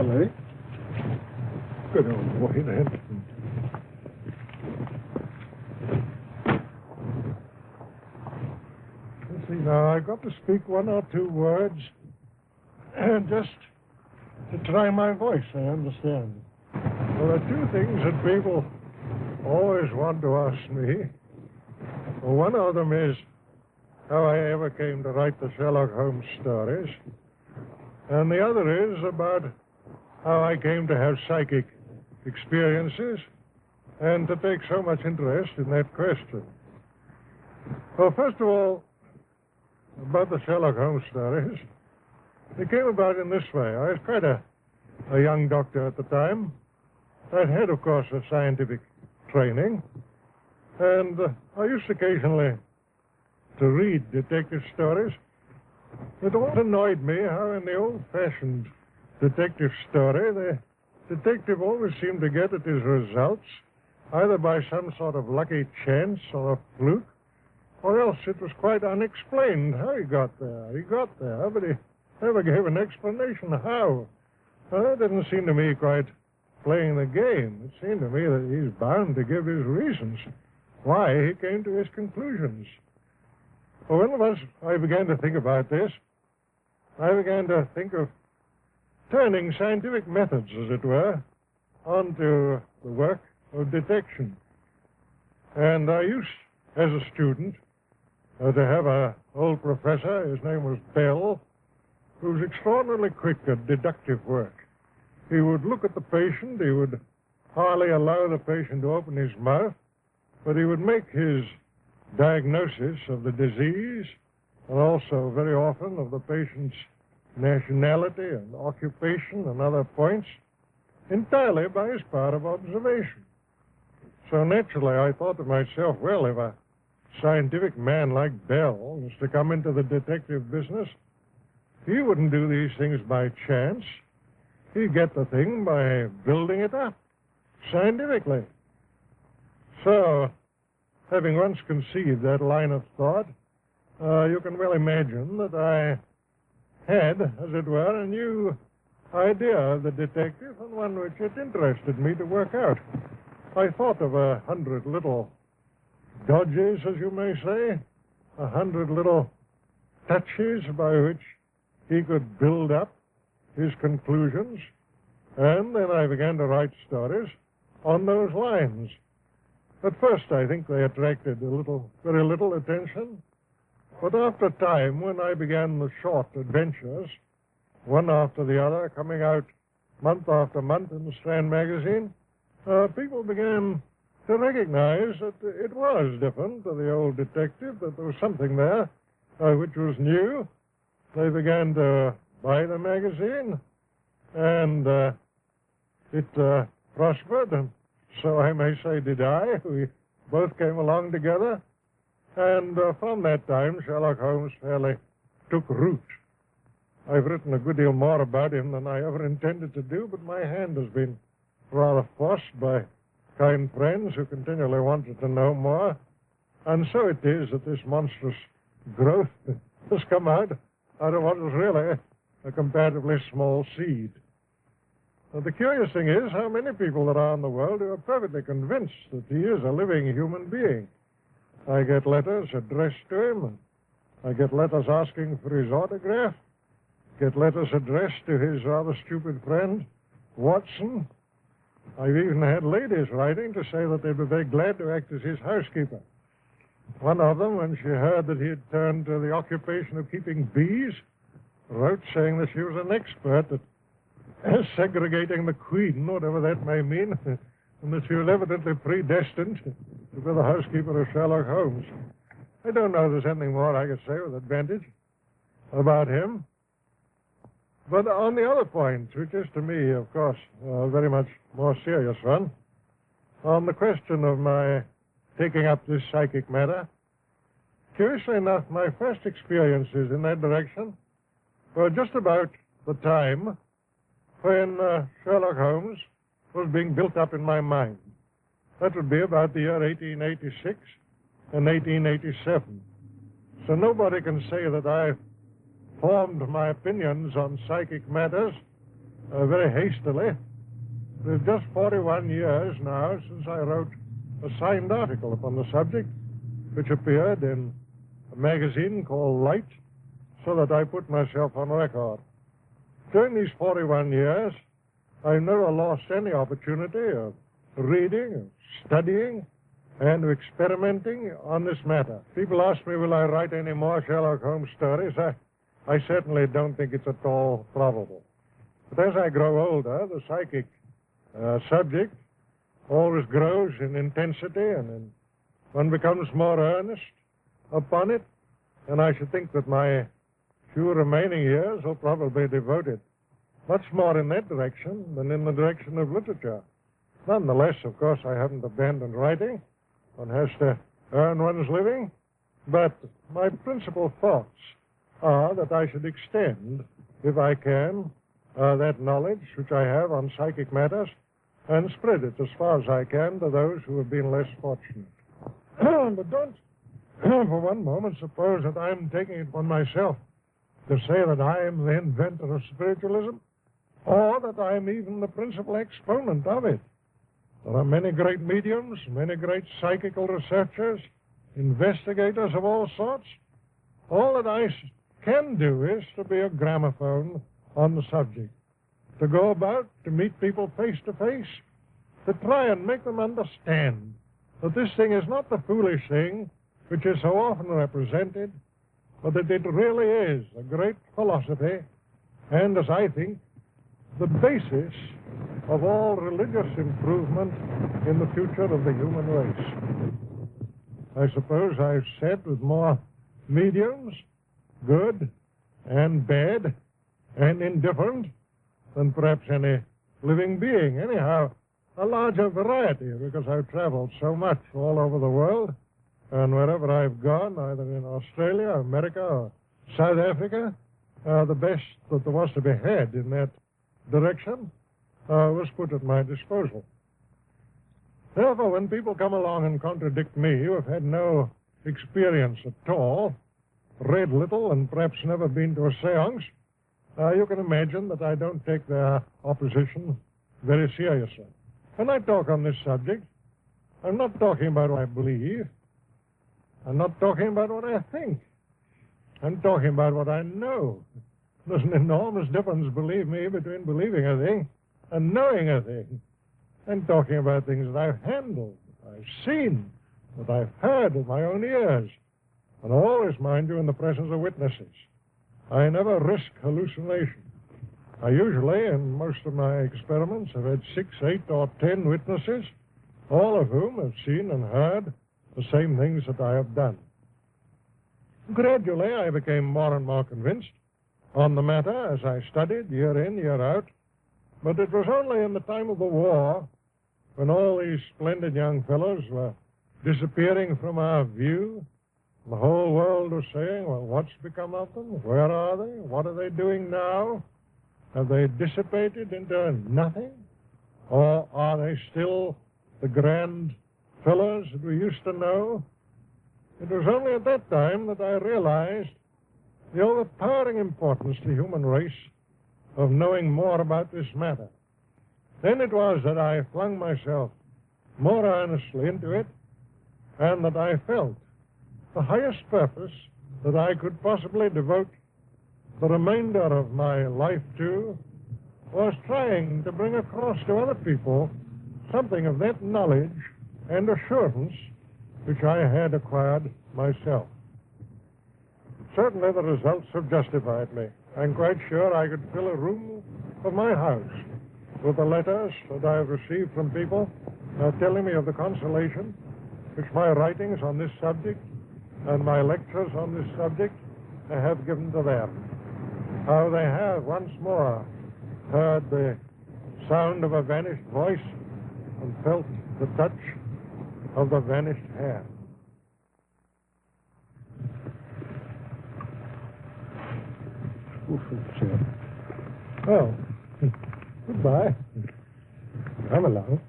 Larry. Good old boy, then. Let's see now, I've got to speak one or two words, and just to try my voice, I understand. There are two things that people always want to ask me. Well, one of them is how I ever came to write the Sherlock Holmes stories, and the other is about how I came to have psychic experiences and to take so much interest in that question. Well, first of all, about the Sherlock Holmes stories, it came about in this way. I was quite a young doctor at the time. I'd had, of course, a scientific training, and I used occasionally to read detective stories. It always annoyed me how in the old-fashioned detective story, the detective always seemed to get at his results either by some sort of lucky chance or a fluke, or else it was quite unexplained how he got there. He got there, but he never gave an explanation how. Well, that didn't seem to me quite playing the game. It seemed to me that he's bound to give his reasons why he came to his conclusions. Well, once I began to think about this, I began to think of turning scientific methods, as it were, onto the work of detection. And I used, as a student, to have an old professor, his name was Bell, who was extraordinarily quick at deductive work. He would look at the patient, he would hardly allow the patient to open his mouth, but he would make his diagnosis of the disease, and also very often of the patient's nationality and occupation and other points, entirely by his power of observation. So naturally I thought to myself, well, if a scientific man like Bell was to come into the detective business, he wouldn't do these things by chance. He'd get the thing by building it up scientifically. So, having once conceived that line of thought, you can well imagine that I had, as it were, a new idea of the detective, and one which it interested me to work out. I thought of 100 little dodges, as you may say, 100 little touches by which he could build up his conclusions, and then I began to write stories on those lines. At first, I think they attracted very little attention, but after time, when I began the short adventures, one after the other, coming out month after month in the Strand magazine, people began to recognize that it was different to the old detective, that there was something there which was new. They began to buy the magazine, and it prospered, and so I may say did I. We both came along together, and from that time, Sherlock Holmes fairly took root. I've written a good deal more about him than I ever intended to do, but my hand has been rather forced by kind friends who continually wanted to know more, and so it is that this monstrous growth has come out of what was really a comparatively small seed. Now, the curious thing is how many people there are in the world who are perfectly convinced that he is a living human being. I get letters addressed to him, and I get letters asking for his autograph, get letters addressed to his rather stupid friend, Watson. I've even had ladies writing to say that they'd be very glad to act as his housekeeper. One of them, when she heard that he had turned to the occupation of keeping bees, wrote saying that she was an expert at segregating the queen, whatever that may mean, and that she was evidently predestined to be the housekeeper of Sherlock Holmes. I don't know if there's anything more I could say with advantage about him. But on the other point, which is to me, of course, a very much more serious one, on the question of my taking up this psychic matter, curiously enough, my first experiences in that direction were just about the time when Sherlock Holmes was being built up in my mind. That would be about the year 1886 and 1887. So nobody can say that I formed my opinions on psychic matters very hastily. It's just 41 years now since I wrote a signed article upon the subject, which appeared in a magazine called Light, so that I put myself on record. During these 41 years, I've never lost any opportunity of reading, of studying, and of experimenting on this matter. People ask me, will I write any more Sherlock Holmes stories? I certainly don't think it's at all probable. But as I grow older, the psychic subject always grows in intensity, and one becomes more earnest upon it, and I should think that my few remaining years will probably be devoted much more in that direction than in the direction of literature. Nonetheless, of course, I haven't abandoned writing. One has to earn one's living. But my principal thoughts are that I should extend, if I can, that knowledge which I have on psychic matters and spread it as far as I can to those who have been less fortunate. But don't for one moment suppose that I'm taking it upon myself to say that I am the inventor of spiritualism, or that I'm even the principal exponent of it. There are many great mediums, many great psychical researchers, investigators of all sorts. All that I can do is to be a gramophone on the subject, to go about, to meet people face to face, to try and make them understand that this thing is not the foolish thing which is so often represented, but that it really is a great philosophy, and, as I think, the basis of all religious improvement in the future of the human race. I suppose I've said with more mediums, good and bad and indifferent, than perhaps any living being. Anyhow, a larger variety, because I've traveled so much all over the world, and wherever I've gone, either in Australia, America, or South Africa, the best that there was to be had in that direction was put at my disposal. Therefore, when people come along and contradict me, who have had no experience at all, read little, and perhaps never been to a seance, you can imagine that I don't take their opposition very seriously. When I talk on this subject, I'm not talking about what I believe. I'm not talking about what I think. I'm talking about what I know. There's an enormous difference, believe me, between believing a thing and knowing a thing. I'm talking about things that I've handled, that I've seen, that I've heard with my own ears, and always, mind you, in the presence of witnesses. I never risk hallucination. I usually, in most of my experiments, have had 6, 8, or 10 witnesses, all of whom have seen and heard the same things that I have done. Gradually, I became more and more convinced on the matter as I studied year in, year out, but it was only in the time of the war, when all these splendid young fellows were disappearing from our view. The whole world was saying, well, what's become of them? Where are they? What are they doing now? Have they dissipated into nothing? Or are they still the grand fellows that we used to know? It was only at that time that I realized the overpowering importance to the human race of knowing more about this matter. Then it was that I flung myself more earnestly into it, and that I felt the highest purpose that I could possibly devote the remainder of my life to was trying to bring across to other people something of that knowledge and assurance which I had acquired myself. Certainly the results have justified me. I'm quite sure I could fill a room of my house with the letters that I have received from people telling me of the consolation which my writings on this subject and my lectures on this subject have given to them. How they have once more heard the sound of a vanished voice and felt the touch of the vanished hand. Well, goodbye. Come along.